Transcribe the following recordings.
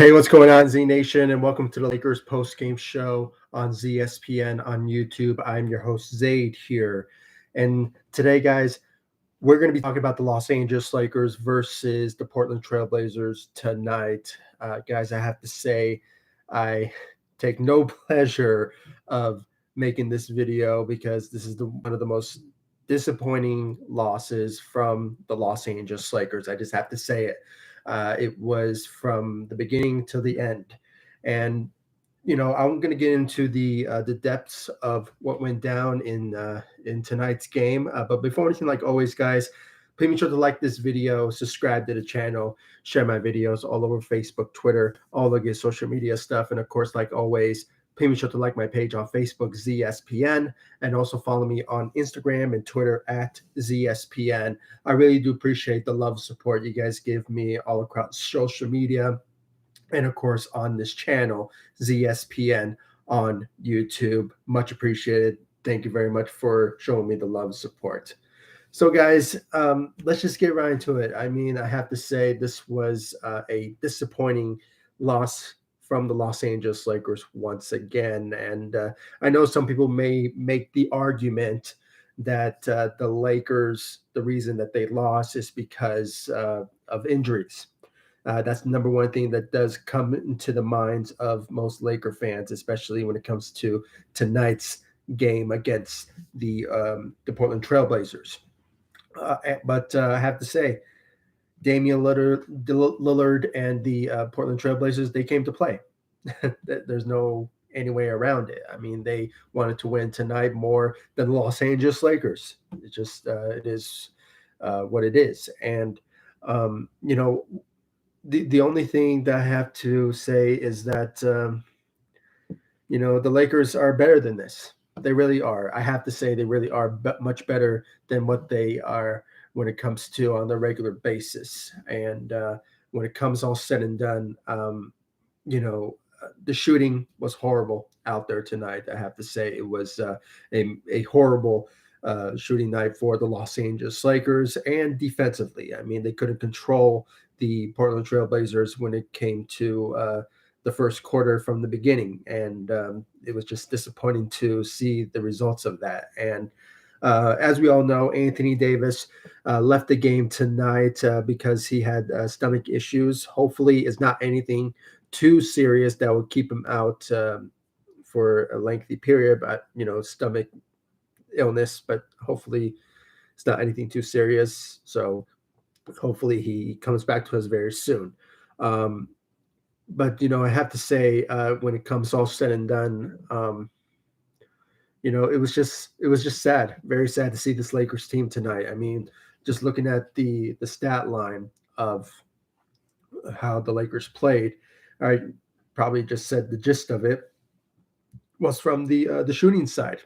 Hey, what's going on, Z Nation? And welcome to the Lakers post-game show on ZSPN on YouTube. I'm your host, Zaid here. And today, guys, we're going to be talking about the Los Angeles Lakers versus the Portland Trailblazers tonight. Guys, I have to say, I take no pleasure of making this video because this is one of the most disappointing losses from the Los Angeles Lakers. I just have to say it. It was from the beginning to the end. And I'm going to get into the depths of what went down in tonight's game. But before anything, like always, guys, please make sure to like this video, subscribe to the channel, share my videos all over Facebook, Twitter, all the good social media stuff, and of course, like always, please make sure to like my page on Facebook, ZSPN, and also follow me on Instagram and Twitter at ZSPN. I really do appreciate the love and support you guys give me all across social media. And of course, on this channel, ZSPN on YouTube. Much appreciated. Thank you very much for showing me the love and support. So, guys, let's just get right into it. I mean, I have to say this was a disappointing loss from the Los Angeles Lakers once again. And I know some people may make the argument that the Lakers, the reason that they lost is because of injuries. That's the number one thing that does come into the minds of most Laker fans, especially when it comes to tonight's game against the Portland Trailblazers. But I have to say, Damian Lillard and the Portland Trailblazers, they came to play. There's no any way around it. I mean, they wanted to win tonight more than the Los Angeles Lakers. It just it is what it is. And the only thing that I have to say is that the Lakers are better than this. They really are. I have to say they really are much better than what they are when it comes to on a regular basis. And when it comes all said and done, the shooting was horrible out there tonight. I have to say it was a horrible shooting night for the Los Angeles Lakers, and defensively. I mean, they couldn't control the Portland Trailblazers when it came to the first quarter from the beginning. And it was just disappointing to see the results of that. And as we all know, Anthony Davis left the game tonight because he had stomach issues. Hopefully, it's not anything too serious that will keep him out for a lengthy period. But stomach illness, but hopefully it's not anything too serious. So hopefully he comes back to us very soon. But I have to say, when it comes all said and done, it was just sad, very sad to see this Lakers team tonight. I mean, just looking at the stat line of how the Lakers played, I probably just said the gist of it was from the shooting side.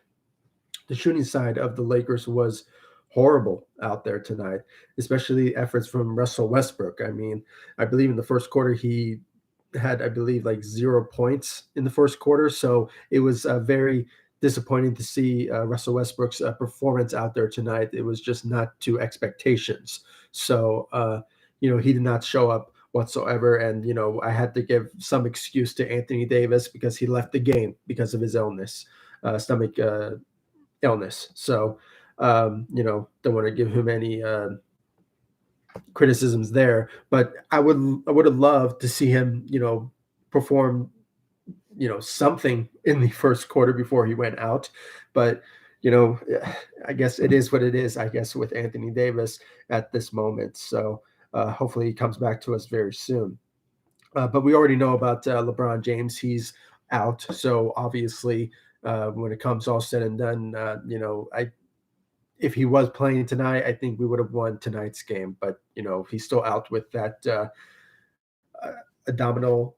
The shooting side of the Lakers was horrible out there tonight, especially efforts from Russell Westbrook. I mean, I believe in the first quarter he had, I believe, like 0 points in the first quarter. So it was very disappointing to see Russell Westbrook's performance out there tonight. It was just not to expectations. So, he did not show up whatsoever. And, I had to give some excuse to Anthony Davis because he left the game because of his illness, stomach illness. So, don't want to give him any criticisms there, but I would have loved to see him, perform, something in the first quarter before he went out. But, I guess it is what it is, I guess, with Anthony Davis at this moment. So hopefully he comes back to us very soon. But we already know about LeBron James. He's out. So obviously, when it comes all said and done, if he was playing tonight, I think we would have won tonight's game. But he's still out with that abdominal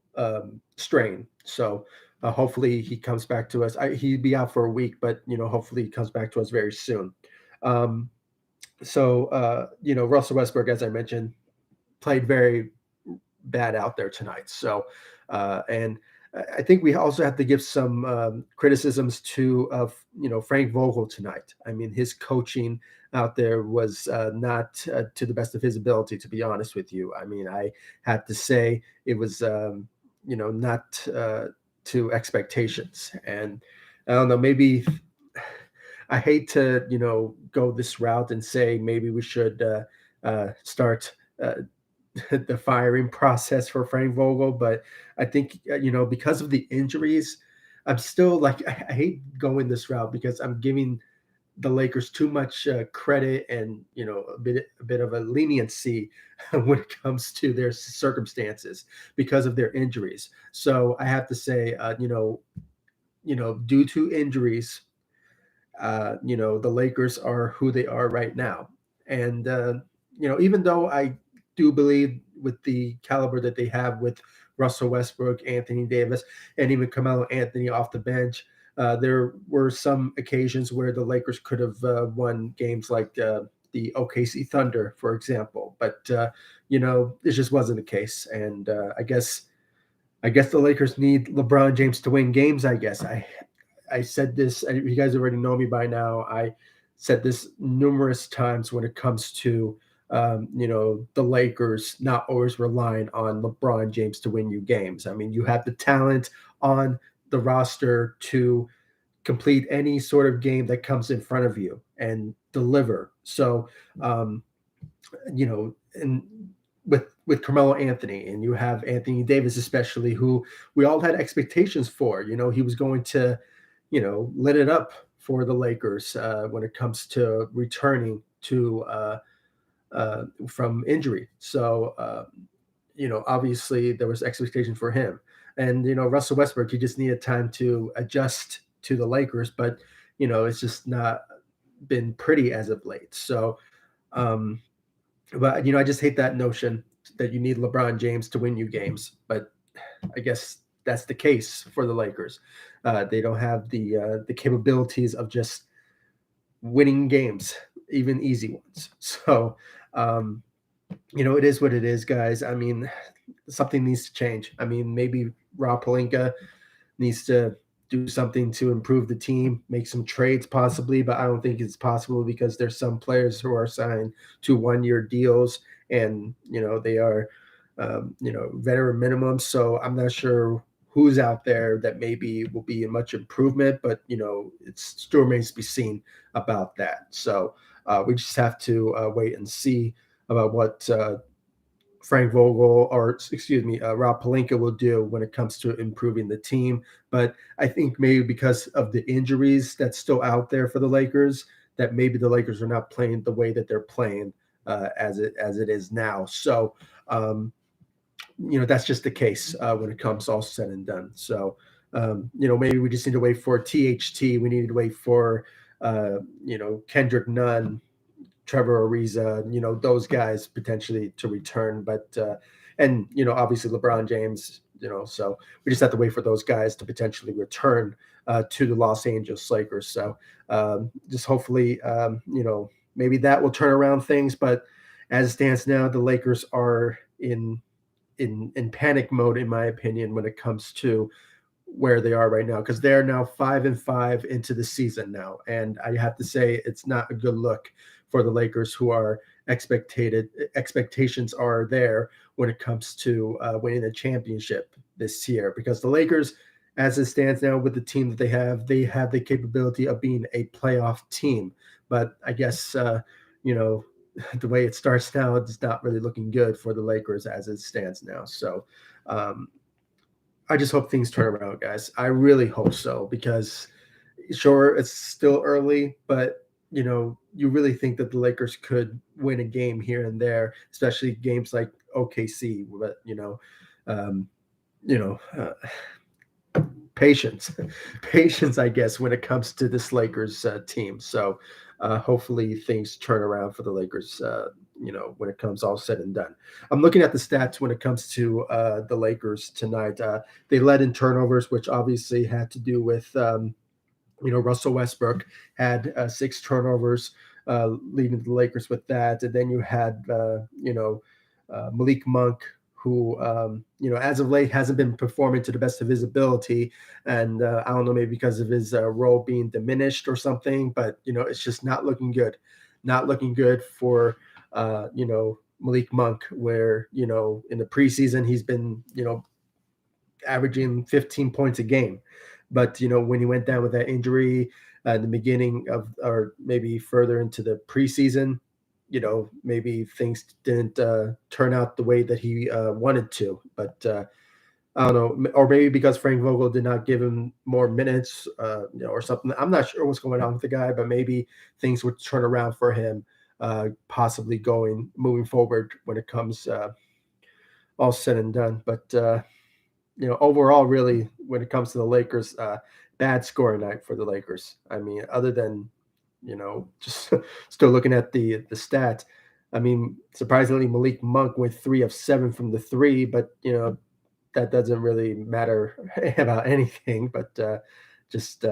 strain. So hopefully he comes back to us. He'd be out for a week, but hopefully he comes back to us very soon. Russell Westbrook, as I mentioned, played very bad out there tonight. So and I think we also have to give some criticisms to Frank Vogel tonight. I mean, his coaching out there was not to the best of his ability, to be honest with you. I mean, I had to say it was not to expectations. And I don't know, maybe I hate to, go this route and say maybe we should start the firing process for Frank Vogel, but I think because of the injuries, I'm still like I hate going this route because I'm giving the Lakers too much credit and a bit of a leniency when it comes to their circumstances because of their injuries. So I have to say, due to injuries, the Lakers are who they are right now. And, even though I do believe with the caliber that they have with Russell Westbrook, Anthony Davis, and even Carmelo Anthony off the bench, there were some occasions where the Lakers could have won games like the OKC Thunder, for example. But, it just wasn't the case. And I guess the Lakers need LeBron James to win games. I said this, and you guys already know me by now. I said this numerous times when it comes to, the Lakers not always relying on LeBron James to win you games. I mean, you have the talent on the roster to complete any sort of game that comes in front of you and deliver. So, and with Carmelo Anthony, and you have Anthony Davis, especially, who we all had expectations for. He was going to lit it up for the Lakers when it comes to returning to from injury. So, obviously there was expectation for him. And, Russell Westbrook, he just needed time to adjust to the Lakers, but, it's just not been pretty as of late. So, but, I just hate that notion that you need LeBron James to win you games. But I guess that's the case for the Lakers. They don't have the capabilities of just winning games, even easy ones. So, it is what it is, guys. I mean, something needs to change. I mean, maybe Rob Pelinka needs to do something to improve the team, make some trades possibly, but I don't think it's possible because there's some players who are signed to 1-year deals, and they are veteran minimum. So I'm not sure who's out there that maybe will be a much improvement, but it still remains to be seen about that. So we just have to wait and see about what Frank Vogel, or excuse me, Rob Pelinka will do when it comes to improving the team. But I think maybe because of the injuries that's still out there for the Lakers, that maybe the Lakers are not playing the way that they're playing as it is now. So, that's just the case when it comes all said and done. So, maybe we just need to wait for THT. We need to wait for, Kendrick Nunn, Trevor Ariza, those guys potentially to return. But and obviously LeBron James, so we just have to wait for those guys to potentially return to the Los Angeles Lakers. So just hopefully, maybe that will turn around things. But as it stands now, the Lakers are in panic mode, in my opinion, when it comes to where they are right now, because they're now 5-5 into the season now, and I have to say it's not a good look for the Lakers, who are expectations are there when it comes to winning a championship this year, because the Lakers, as it stands now with the team that they have the capability of being a playoff team. But I guess the way it starts now, it's not really looking good for the Lakers as it stands now. So I just hope things turn around, guys. I really hope so, because sure, it's still early, but you really think that the Lakers could win a game here and there, especially games like OKC. But um, patience, patience, I guess, when it comes to this Lakers team. So hopefully things turn around for the Lakers. When it comes all said and done. I'm looking at the stats when it comes to the Lakers tonight. They led in turnovers, which obviously had to do with Russell Westbrook had 6 turnovers, leading the Lakers with that. And then you had, Malik Monk, who, as of late hasn't been performing to the best of his ability. And I don't know, maybe because of his role being diminished or something, but, it's just not looking good. Not looking good for, Malik Monk, where, in the preseason, he's been, averaging 15 points a game. But when he went down with that injury in the beginning of, or maybe further into the preseason, maybe things didn't turn out the way that he wanted to. But I don't know, or maybe because Frank Vogel did not give him more minutes, or something. I'm not sure what's going on with the guy, but maybe things would turn around for him, possibly moving forward when it comes all said and done. But overall, really, when it comes to the Lakers, bad scoring night for the Lakers. I mean, other than just still looking at the stats. I mean, surprisingly, Malik Monk went 3 of 7 from the three, but that doesn't really matter about anything. But just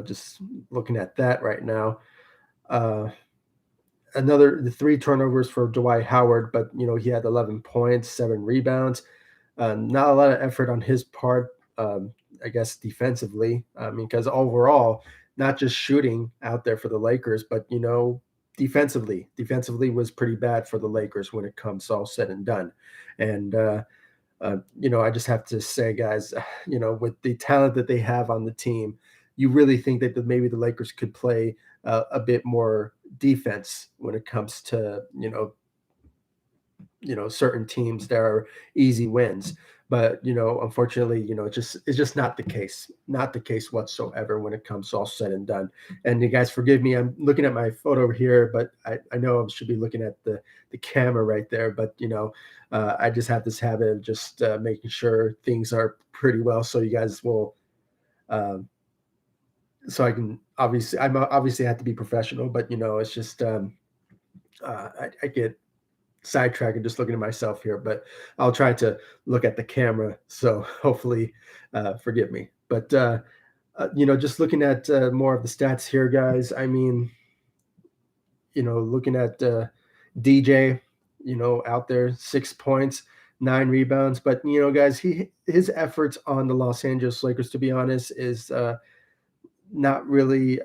just looking at that right now. Uh, the 3 turnovers for Dwight Howard, but he had 11 points, 7 rebounds. Not a lot of effort on his part, I guess defensively. I mean, because overall, not just shooting out there for the Lakers, but defensively was pretty bad for the Lakers when it comes all said and done. And I just have to say, guys, with the talent that they have on the team, you really think that maybe the Lakers could play a bit more defense when it comes to certain teams that are easy wins. But unfortunately, it's just not the case whatsoever when it comes all said and done. And you guys forgive me, I'm looking at my photo over here, but I know I should be looking at the camera right there. But I just have this habit of just making sure things are pretty well, so you guys will um, so I can obviously have to be professional, but it's just I get sidetrack and just looking at myself here, but I'll try to look at the camera. So hopefully, forgive me. But just looking at more of the stats here, guys. I mean, looking at DJ, out there, 6 points, 9 rebounds. But guys, his efforts on the Los Angeles Lakers, to be honest, is not really.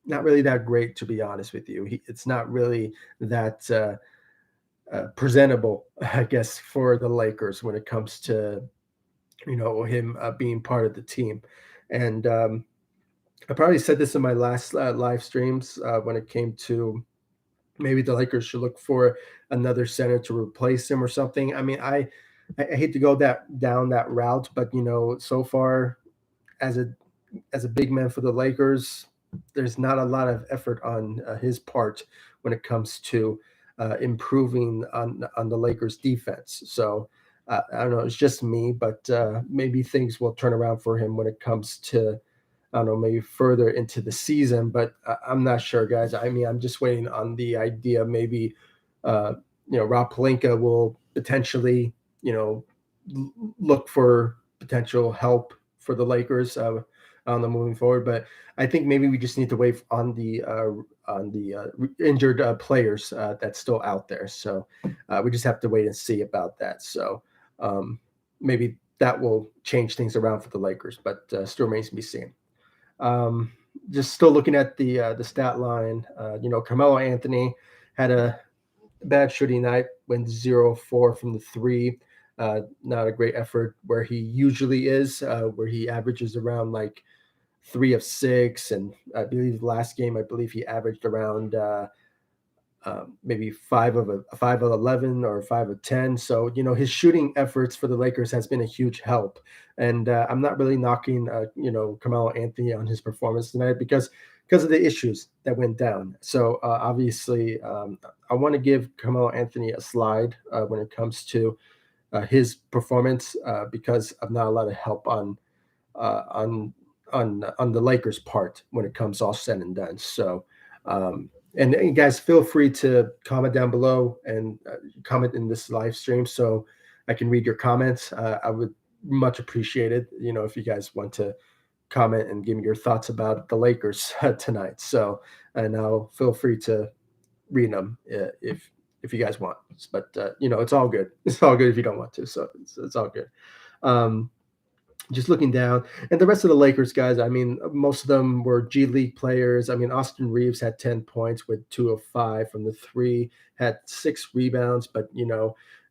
Not really that great, to be honest with you. It's not really that presentable, I guess, for the Lakers when it comes to him being part of the team. And I probably said this in my last live streams when it came to maybe the Lakers should look for another center to replace him or something. I mean, I hate to go down that route, but so far as a big man for the Lakers, there's not a lot of effort on his part when it comes to improving on the Lakers defense. So I don't know, it's just me, but maybe things will turn around for him when it comes to, I don't know, maybe further into the season. But I'm not sure, guys. I mean, I'm just waiting on the idea. Maybe uh, Rob Pelinka will potentially look for potential help for the Lakers on the moving forward. But I think maybe we just need to wait on the injured players that's still out there. So we just have to wait and see about that. So um, maybe that will change things around for the Lakers, but still remains to be seen. Um, just still looking at the stat line. Carmelo Anthony had a bad shooting night, went 0 of 4 from the three. Not a great effort where he usually is, where he averages around like 3 of 6. And I believe last game, I believe he averaged around maybe 5 of 11 or 5 of 10. So his shooting efforts for the Lakers has been a huge help. And I'm not really knocking Carmelo Anthony on his performance tonight because of the issues that went down. So obviously, I want to give Carmelo Anthony a slide when it comes to his performance because of not a lot of help uh, on on the Lakers' part when it comes all said and done. So, and guys, feel free to comment down below and comment in this live stream so I can read your comments. I would much appreciate it. If you guys want to comment and give me your thoughts about the Lakers tonight. So, and I'll feel free to read them if you guys want. But it's all good. It's all good if you don't want to. So it's all good. Um, just looking down, and the rest of the Lakers guys, I mean, most of them were G League players. I mean, Austin Reeves had 10 points with 2 of 5 from the three, had 6 rebounds, but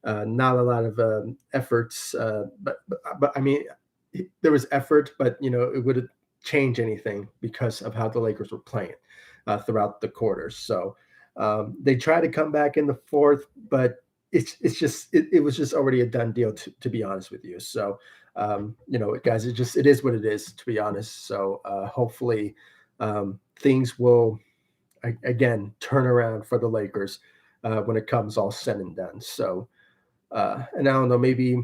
Not a lot of efforts, but I mean, there was effort, but it wouldn't change anything because of how the Lakers were playing throughout the quarters. So they tried to come back in the fourth, but it was just already a done deal to be honest with you. So guys, it is what it is, to be honest. So hopefully things will again turn around for the Lakers when it comes all said and done. So and I don't know, maybe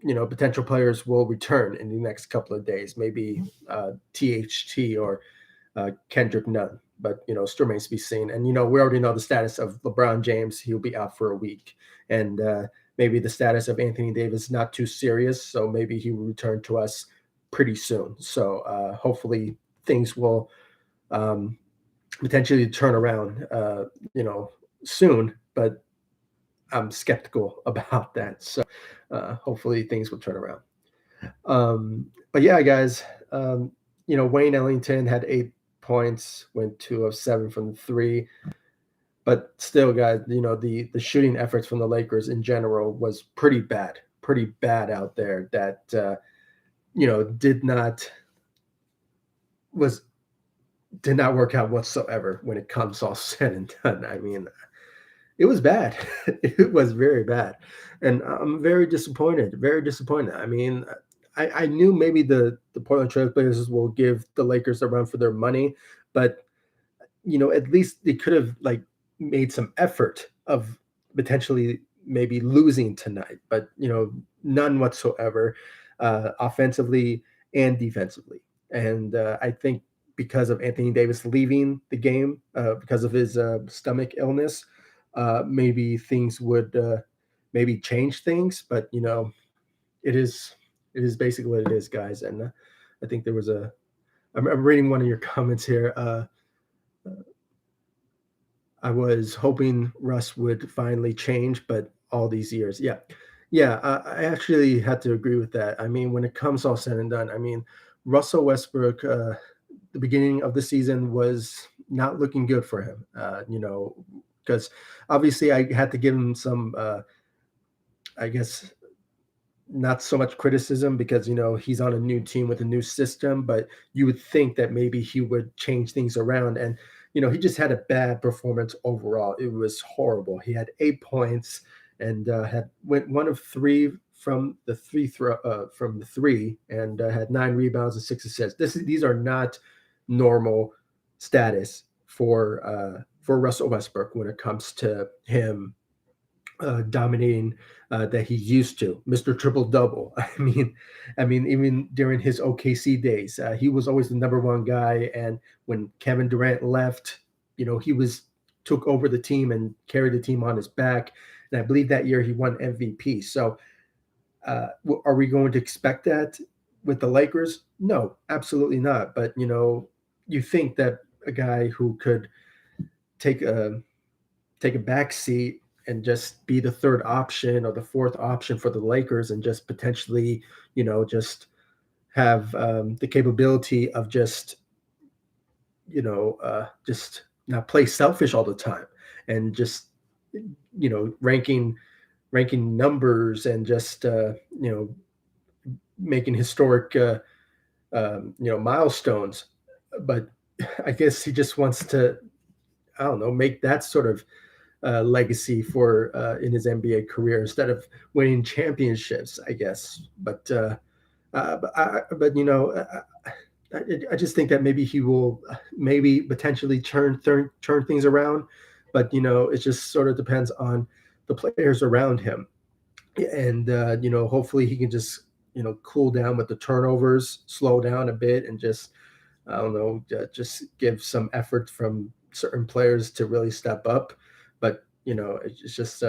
potential players will return in the next couple of days. Maybe THT or Kendrick Nunn, but still remains to be seen. And we already know the status of LeBron James; he'll be out for a week, and maybe the status of Anthony Davis not too serious, so maybe he will return to us pretty soon. So hopefully things will potentially turn around, soon. But I'm skeptical about that. So hopefully things will turn around. But yeah, guys, Wayne Ellington had 8 points, went 2 of 7 from the three. But still, guys, the shooting efforts from the Lakers in general was pretty bad out there. That did not work out whatsoever when it comes all said and done. I mean, it was bad. It was very bad, and I'm very disappointed. Very disappointed. I mean, I knew maybe the Portland Trail Blazers will give the Lakers a run for their money, but at least they could have made some effort of potentially maybe losing tonight. But none whatsoever, offensively and defensively. And I think because of Anthony Davis leaving the game because of his stomach illness, maybe things would maybe change things. But it is basically what it is, guys. And I think there was I'm reading one of your comments here. I was hoping Russ would finally change, but all these years, yeah, I actually had to agree with that. I mean, when it comes all said and done, I mean, Russell Westbrook, the beginning of the season was not looking good for him. Because obviously I had to give him some, I guess, not so much criticism because he's on a new team with a new system, but you would think that maybe he would change things around. And he just had a bad performance overall. It was horrible. He had 8 points and went 1 of 3 from the three, and had 9 rebounds and 6 assists. These are not normal status for Russell Westbrook when it comes to him dominating that he used to. Mr. Triple Double. I mean, even during his OKC days, he was always the number one guy. And when Kevin Durant left, he took over the team and carried the team on his back. And I believe that year he won MVP. So are we going to expect that with the Lakers? No, absolutely not. But you think that a guy who could take a back seat and just be the third option or the fourth option for the Lakers and just potentially, just have the capability of just not play selfish all the time and just, ranking numbers and just, making historic, milestones. But I guess he just wants to, I don't know, make that sort of legacy for in his NBA career instead of winning championships, I guess. But I just think that maybe he will maybe potentially turn things around. But it just sort of depends on the players around him, and hopefully he can just cool down with the turnovers, slow down a bit, and just I don't know, just give some effort from certain players to really step up. But it's just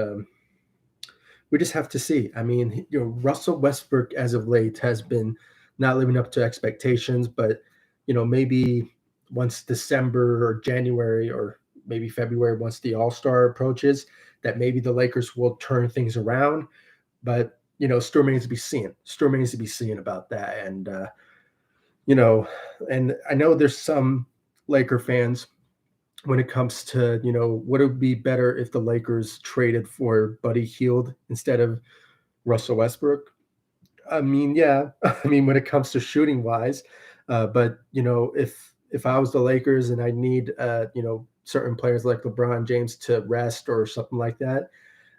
we just have to see. I mean, Russell Westbrook as of late has been not living up to expectations, but maybe once December or January or maybe February, once the All-Star approaches, that maybe the Lakers will turn things around. But still remains to be seen. Still remains to be seen about that. And and I know there's some Laker fans when it comes to, would it be better if the Lakers traded for Buddy Hield instead of Russell Westbrook? I mean, yeah. I mean, when it comes to shooting wise, but if I was the Lakers and I need certain players like LeBron James to rest or something like that,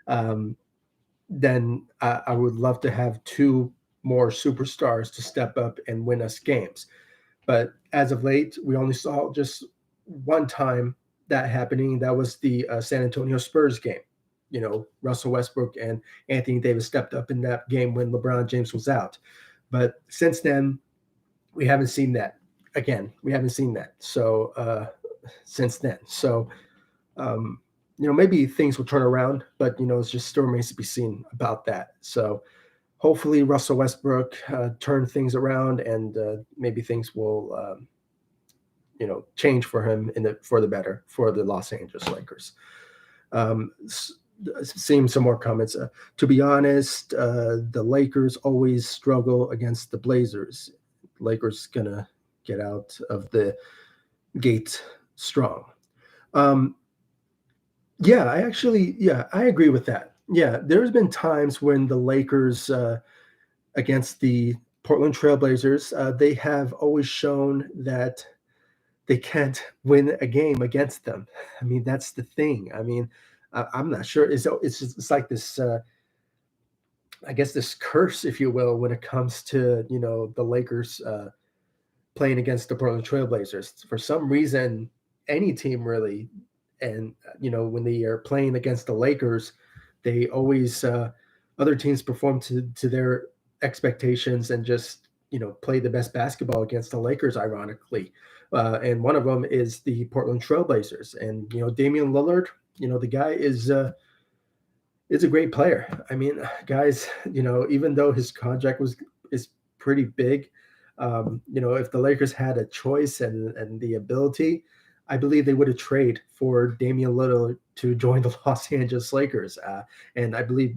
um, then I would love to have two more superstars to step up and win us games. But as of late, we only saw just one time that happening. That was the San Antonio Spurs game. Russell Westbrook and Anthony Davis stepped up in that game when LeBron James was out. But since then, we haven't seen that again. We haven't seen that. So since then, so maybe things will turn around, but it's just still remains to be seen about that. So hopefully Russell Westbrook turn things around, and maybe things will change for him for the better for the Los Angeles Lakers. Seeing some more comments. To be honest, the Lakers always struggle against the Blazers. Lakers gonna get out of the gate strong. Yeah, I agree with that. Yeah, there's been times when the Lakers against the Portland Trailblazers, they have always shown that they can't win a game against them. I mean, that's the thing. I mean, I'm not sure. It's like this. I guess this curse, if you will, when it comes to the Lakers playing against the Portland Trailblazers. For some reason, any team really, and when they are playing against the Lakers, they always other teams perform to their expectations and just play the best basketball against the Lakers. Ironically, and one of them is the Portland Trailblazers, and Damian Lillard. The guy is a great player. I mean, guys, even though his contract is pretty big, if the Lakers had a choice and the ability, I believe they would have traded for Damian Lillard to join the Los Angeles Lakers. And I believe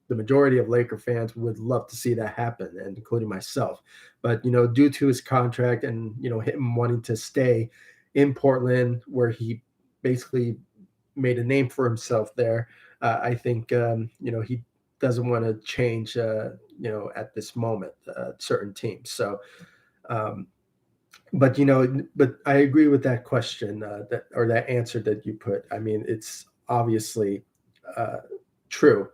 the majority of Laker fans would love to see that happen, and including myself. But, due to his contract and, him wanting to stay in Portland, where he basically made a name for himself there, I think, he doesn't want to change, at this moment, certain teams. So, but I agree with that question that answer that you put. I mean, it's obviously true.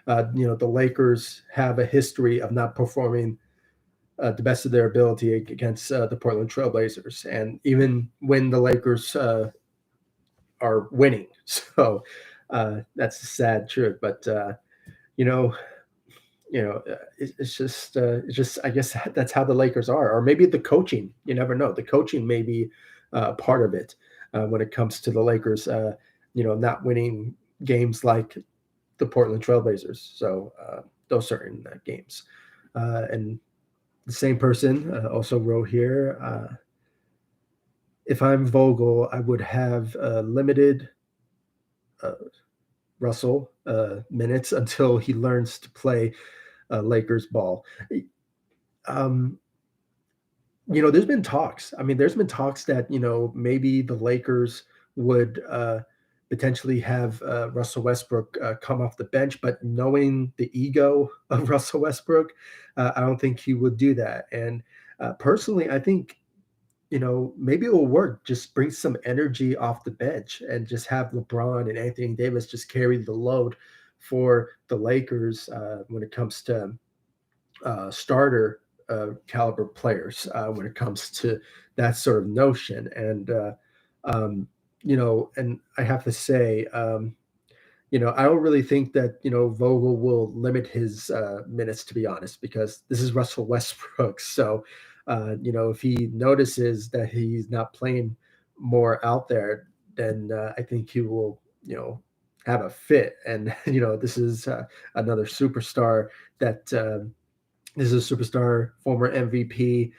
The Lakers have a history of not performing the best of their ability against the Portland Trailblazers, and even when the Lakers are winning. So that's the sad truth. But it's just I guess that's how the Lakers are, or maybe the coaching. You never know. The coaching may be part of it when it comes to the Lakers. Not winning games like the Portland Trailblazers. So those certain games, and the same person also wrote here. If I'm Vogel, I would have limited Russell minutes until he learns to play Lakers ball. Um, there's been talks. I mean, there's been talks that maybe the Lakers would potentially have Russell Westbrook come off the bench, but knowing the ego of Russell Westbrook, I don't think he would do that. And personally, I think maybe it will work. Just bring some energy off the bench and just have LeBron and Anthony Davis just carry the load for the Lakers when it comes to starter caliber players, when it comes to that sort of notion. And, and I have to say, I don't really think that, Vogel will limit his minutes, to be honest, because this is Russell Westbrook. So, if he notices that he's not playing more out there, then I think he will, have a fit. And, this is another superstar that this is a superstar, former MVP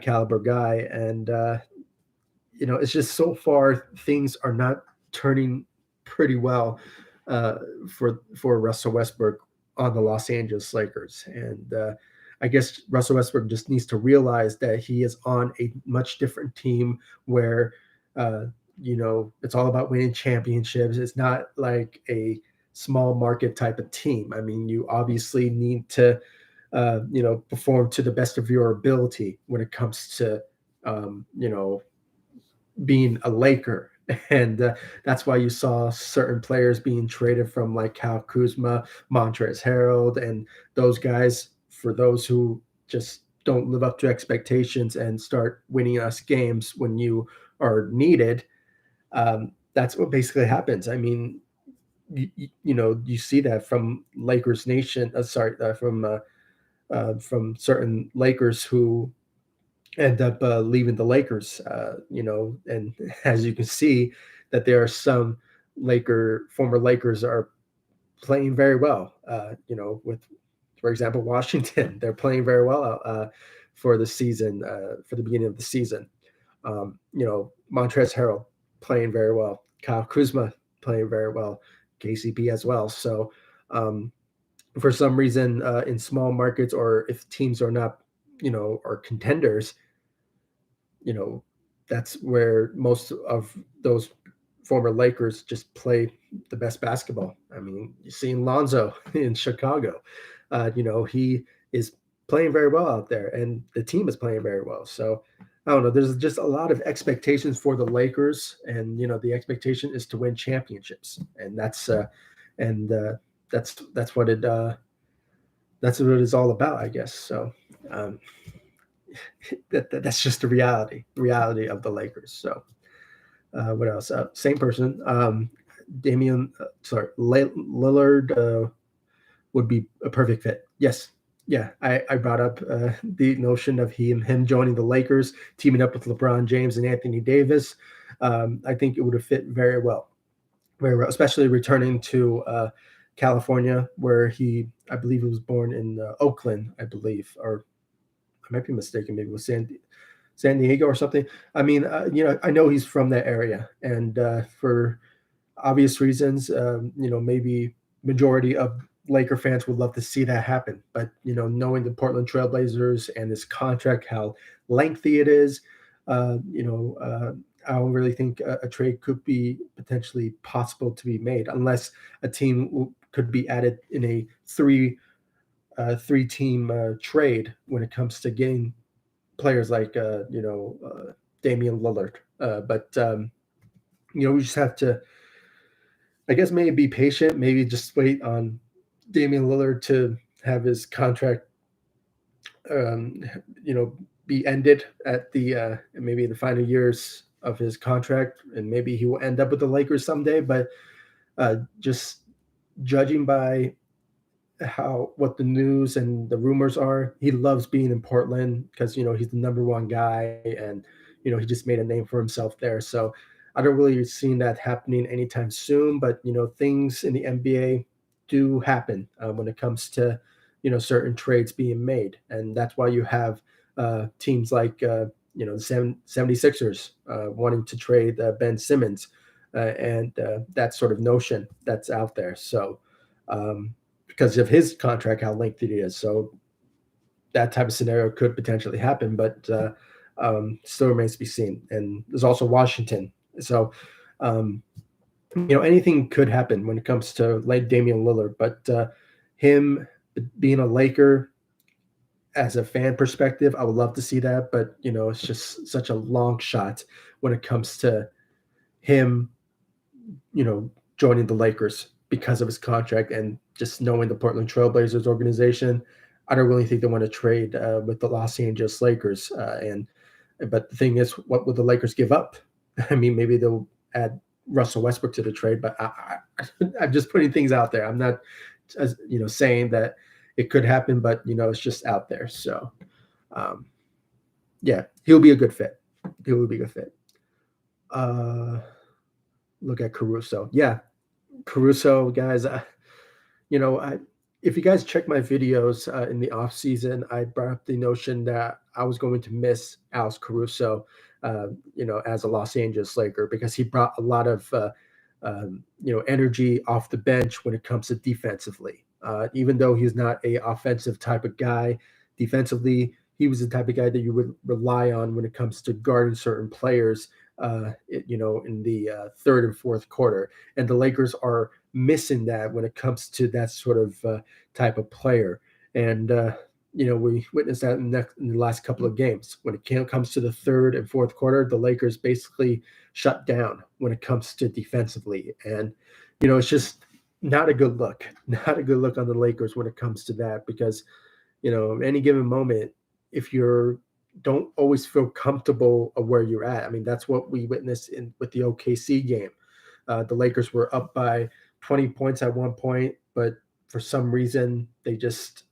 caliber guy. And, it's just so far things are not turning pretty well for Russell Westbrook on the Los Angeles Lakers. And I guess Russell Westbrook just needs to realize that he is on a much different team where it's all about winning championships. It's not like a small market type of team. I mean, you obviously need to, perform to the best of your ability when it comes to, being a Laker. And that's why you saw certain players being traded from like Kyle Kuzma, Montrezl Harrell, and those guys for those who just don't live up to expectations and start winning us games when you are needed. That's what basically happens. I mean, you see that from Lakers Nation. From certain Lakers who end up leaving the Lakers. And as you can see, that there are some former Lakers are playing very well. With, for example, Washington, they're playing very well for the season, for the beginning of the season. Montrezl Harrell playing very well. Kyle Kuzma playing very well. KCP as well. So for some reason, in small markets, or if teams are not, are contenders, that's where most of those former Lakers just play the best basketball. I mean, you see Lonzo in Chicago. He is playing very well out there, and the team is playing very well. So I don't know. There's just a lot of expectations for the Lakers, and the expectation is to win championships, and and that's what that's what it's all about, I guess. So um, that's just the reality of the Lakers. So what else? Same person, Lillard would be a perfect fit. Yes. Yeah, I brought up the notion of him joining the Lakers, teaming up with LeBron James and Anthony Davis. I think it would have fit very well, especially returning to California, where I believe he was born in Oakland, I believe, or I might be mistaken. Maybe it was San Diego or something. I mean, I know he's from that area, and for obvious reasons, maybe majority of Laker fans would love to see that happen. But knowing the Portland Trailblazers and this contract, how lengthy it is, I don't really think a trade could be potentially possible to be made unless a team could be added in a three team trade when it comes to getting players like Damian Lillard. But we just have to, I guess, maybe be patient, maybe just wait on Damian Lillard to have his contract, um, be ended at the maybe the final years of his contract, and maybe he will end up with the Lakers someday. But just judging by what the news and the rumors are, he loves being in Portland because he's the number one guy, and he just made a name for himself there. So I don't really see that happening anytime soon. But things in the NBA do happen when it comes to certain trades being made, and that's why you have teams like the 76ers wanting to trade Ben Simmons, and that sort of notion that's out there. So because of his contract, how lengthy it is. So that type of scenario could potentially happen, but still remains to be seen. And there's also Washington. So, anything could happen when it comes to like Damian Lillard, but him being a Laker, as a fan perspective, I would love to see that, but it's just such a long shot when it comes to him, joining the Lakers because of his contract, and just knowing the Portland Trailblazers organization. I don't really think they want to trade with the Los Angeles Lakers. But the thing is, what would the Lakers give up? I mean, maybe they'll add Russell Westbrook to the trade, but I'm just putting things out there. I'm not, saying that it could happen, but it's just out there. So, yeah, he'll be a good fit. He will be a good fit. Look at Caruso. Yeah, Caruso, guys. If you guys check my videos in the off season, I brought up the notion that I was going to miss Alex Caruso, as a Los Angeles Laker, because he brought a lot of energy off the bench when it comes to defensively. Even though he's not a offensive type of guy, defensively he was the type of guy that you would rely on when it comes to guarding certain players in the third and fourth quarter. And the Lakers are missing that when it comes to that sort of type of player. And, we witnessed that in the last couple of games. When it comes to the third and fourth quarter, the Lakers basically shut down when it comes to defensively. And, it's just not a good look, not a good look on the Lakers when it comes to that, because, any given moment, if you're don't always feel comfortable of where you're at. I mean, that's what we witnessed with the OKC game. The Lakers were up by 20 points at one point, but for some reason they just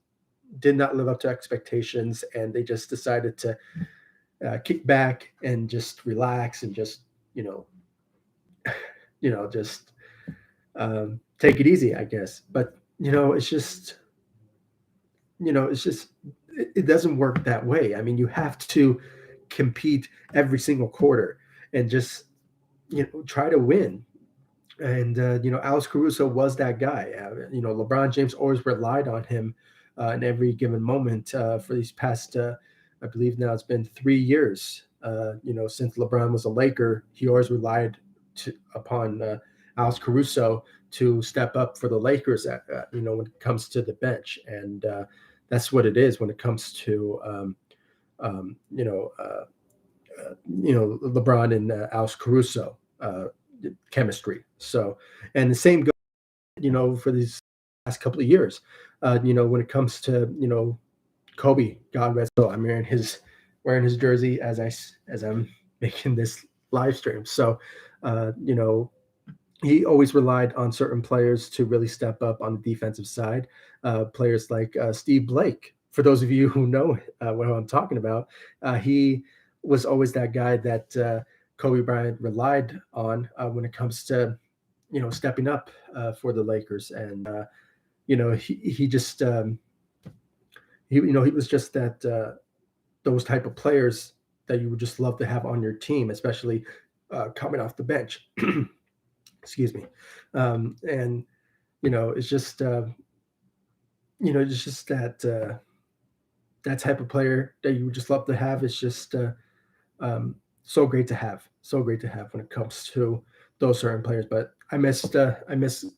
did not live up to expectations, and they just decided to kick back and just relax and just just take it easy, I guess. But it doesn't work that way. I mean, you have to compete every single quarter and just try to win. And Alex Caruso was that guy. LeBron James always relied on him in every given moment for these past, I believe now it's been 3 years. Since LeBron was a Laker, he always relied upon Alex Caruso to step up for the Lakers. When it comes to the bench, and that's what it is when it comes to LeBron and Alex Caruso chemistry. So, and the same goes, for these last couple of years. When it comes to Kobe, God rest. So I'm wearing his jersey as I'm making this live stream. So, he always relied on certain players to really step up on the defensive side. Players like Steve Blake. For those of you who know what I'm talking about, he was always that guy that Kobe Bryant relied on when it comes to, stepping up for the Lakers. And, he just, he was just that, those type of players that you would just love to have on your team, especially coming off the bench. Excuse me. And, it's just, it's just that, that type of player that you would just love to have. It's just so great to have, when it comes to those certain players. But I miss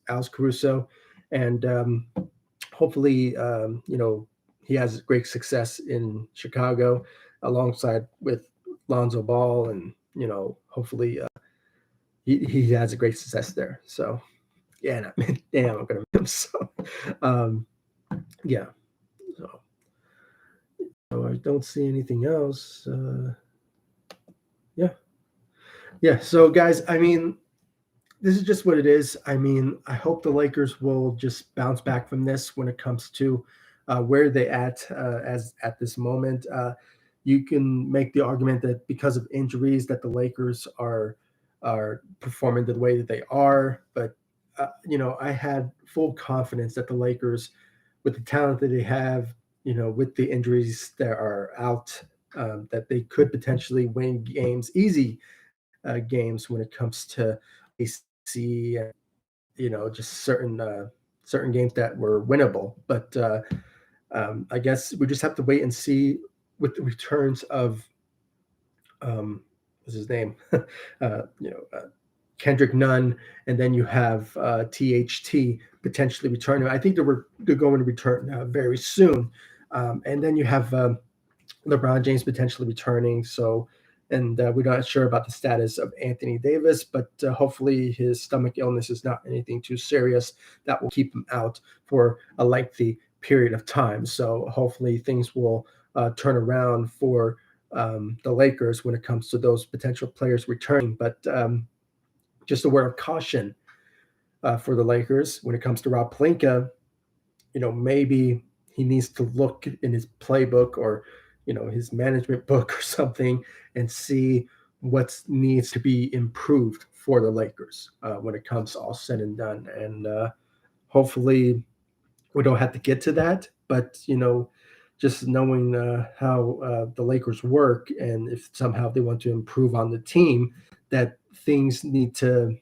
Alex Caruso, and hopefully, he has great success in Chicago alongside with Lonzo Ball, and hopefully he has a great success there. So yeah, damn, I'm gonna miss him. So yeah, so I don't see anything else. Yeah. So guys, I mean, this is just what it is. I mean, I hope the Lakers will just bounce back from this when it comes to where they as at this moment. You can make the argument that because of injuries that the Lakers are performing the way that they are, but I had full confidence that the Lakers, with the talent that they have, with the injuries that are out, that they could potentially win games, easy games when it comes to AC, and just certain games that were winnable. But I guess we just have to wait and see with the returns of what's his name, Kendrick Nunn, and then you have THT potentially returning. I think they're going to return very soon, and then you have LeBron James potentially returning. So, and we're not sure about the status of Anthony Davis, but hopefully his stomach illness is not anything too serious that will keep him out for a lengthy period of time. So hopefully things will turn around for the Lakers when it comes to those potential players returning. But just a word of caution for the Lakers when it comes to Rob Pelinka. Maybe he needs to look in his playbook or his management book or something and see what needs to be improved for the Lakers when it comes all said and done. And hopefully we don't have to get to that, but just knowing how the Lakers work, and if somehow they want to improve on the team, that things need to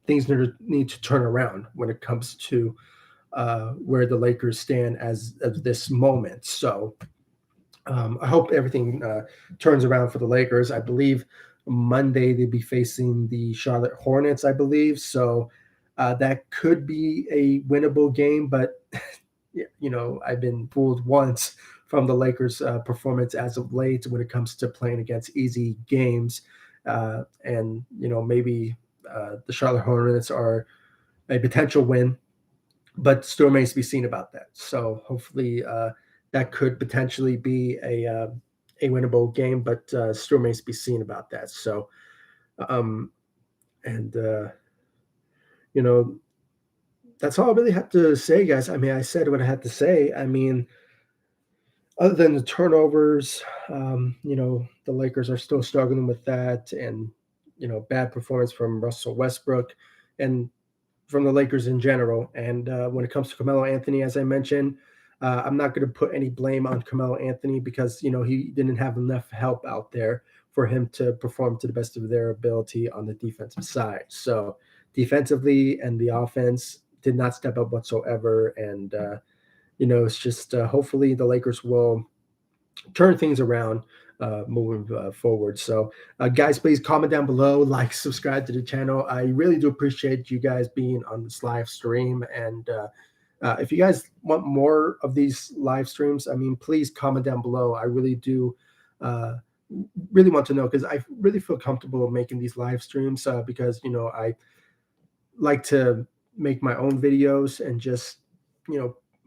turn around when it comes to where the Lakers stand as of this moment. So I hope everything turns around for the Lakers. I believe Monday they'd be facing the Charlotte Hornets, I believe. So that could be a winnable game, but I've been fooled once from the Lakers' performance as of late when it comes to playing against easy games. And maybe the Charlotte Hornets are a potential win, but still remains to be seen about that. So hopefully that could potentially be a winnable game, but still remains to be seen about that. So um, and you know that's all I really have to say, guys. I mean, I said what I had to say. I mean, other than the turnovers, the Lakers are still struggling with that, and bad performance from Russell Westbrook, and from the Lakers in general. And when it comes to Carmelo Anthony, as I mentioned, I'm not going to put any blame on Carmelo Anthony because he didn't have enough help out there for him to perform to the best of their ability on the defensive side. So defensively and the offense did not step up whatsoever. And it's just hopefully the Lakers will turn things around moving forward. So, guys, please comment down below, like, subscribe to the channel. I really do appreciate you guys being on this live stream. And if you guys want more of these live streams, I mean, please comment down below. I really do really want to know, because I really feel comfortable making these live streams because, I like to make my own videos and just,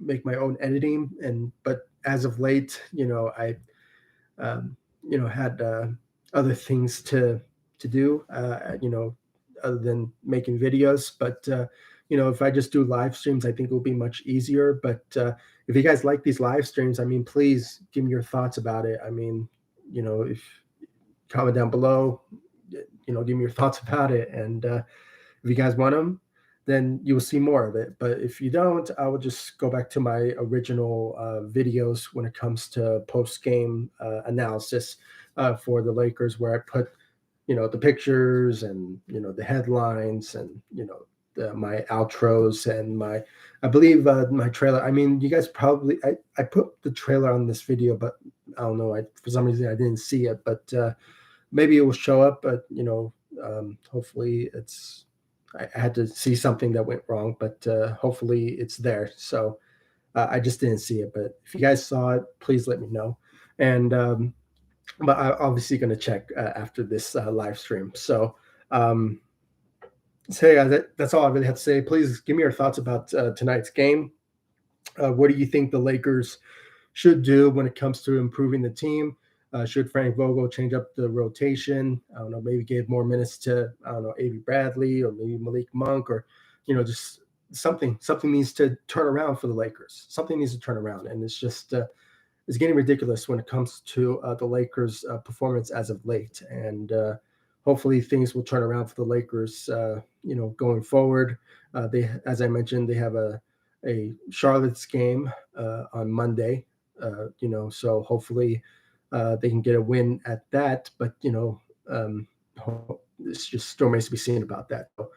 make my own editing. But as of late, I had other things to do, other than making videos. But if I just do live streams, I think it will be much easier. But if you guys like these live streams, I mean, please give me your thoughts about it. I mean, if comment down below, give me your thoughts about it. And if you guys want them, then you will see more of it. But if you don't, I will just go back to my original videos when it comes to post-game analysis for the Lakers, where I put, the pictures and, the headlines and, my outros and I believe my trailer. I mean, you guys probably, I put the trailer on this video, but I don't know. For some reason, I didn't see it, but maybe it will show up. But, hopefully I had to see something that went wrong, but hopefully it's there. So I just didn't see it. But if you guys saw it, please let me know. And but I'm obviously going to check after this live stream. So yeah, that's all I really have to say. Please give me your thoughts about tonight's game. What do you think the Lakers should do when it comes to improving the team? Should Frank Vogel change up the rotation? I don't know, maybe give more minutes to, I don't know, Avery Bradley or maybe Malik Monk, or, just something needs to turn around for the Lakers. Something needs to turn around. And it's just, it's getting ridiculous when it comes to the Lakers' performance as of late. And hopefully things will turn around for the Lakers, going forward. As I mentioned, they have a Charlotte's game on Monday, so hopefully they can get a win at that. But it's just still remains to be seen about that. So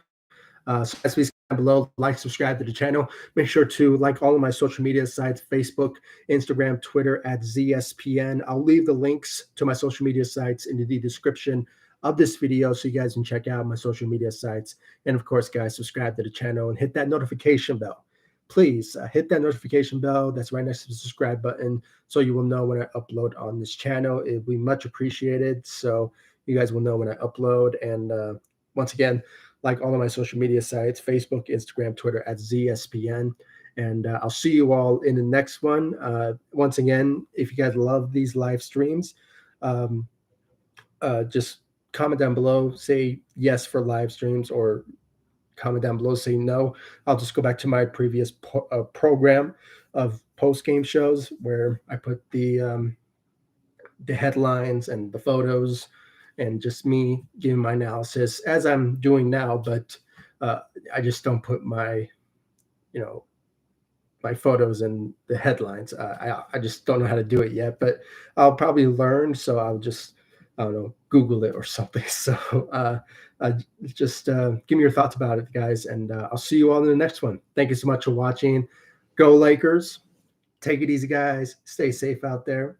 guys, please comment below, like, subscribe to the channel. Make sure to like all of my social media sites: Facebook, Instagram, Twitter at ZSPN. I'll leave the links to my social media sites in the description of this video, so you guys can check out my social media sites. And of course, guys, subscribe to the channel and hit that notification bell. Please hit that notification bell that's right next to the subscribe button, so you will know when I upload on this channel. It will be much appreciated, so you guys will know when I upload. And once again, like all of my social media sites: Facebook, Instagram, Twitter at ZSPN. And I'll see you all in the next one. Once again, if you guys love these live streams, just comment down below, say yes for live streams, or comment down below, say no. I'll just go back to my previous program of post-game shows, where I put the headlines and the photos and just me giving my analysis as I'm doing now. But I just don't put my my photos and the headlines. I just don't know how to do it yet, but I'll probably learn. So I'll just, I don't know, Google it or something. So just give me your thoughts about it, guys. And I'll see you all in the next one. Thank you so much for watching. Go Lakers. Take it easy, guys. Stay safe out there.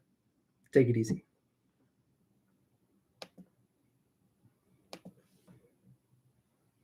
Take it easy.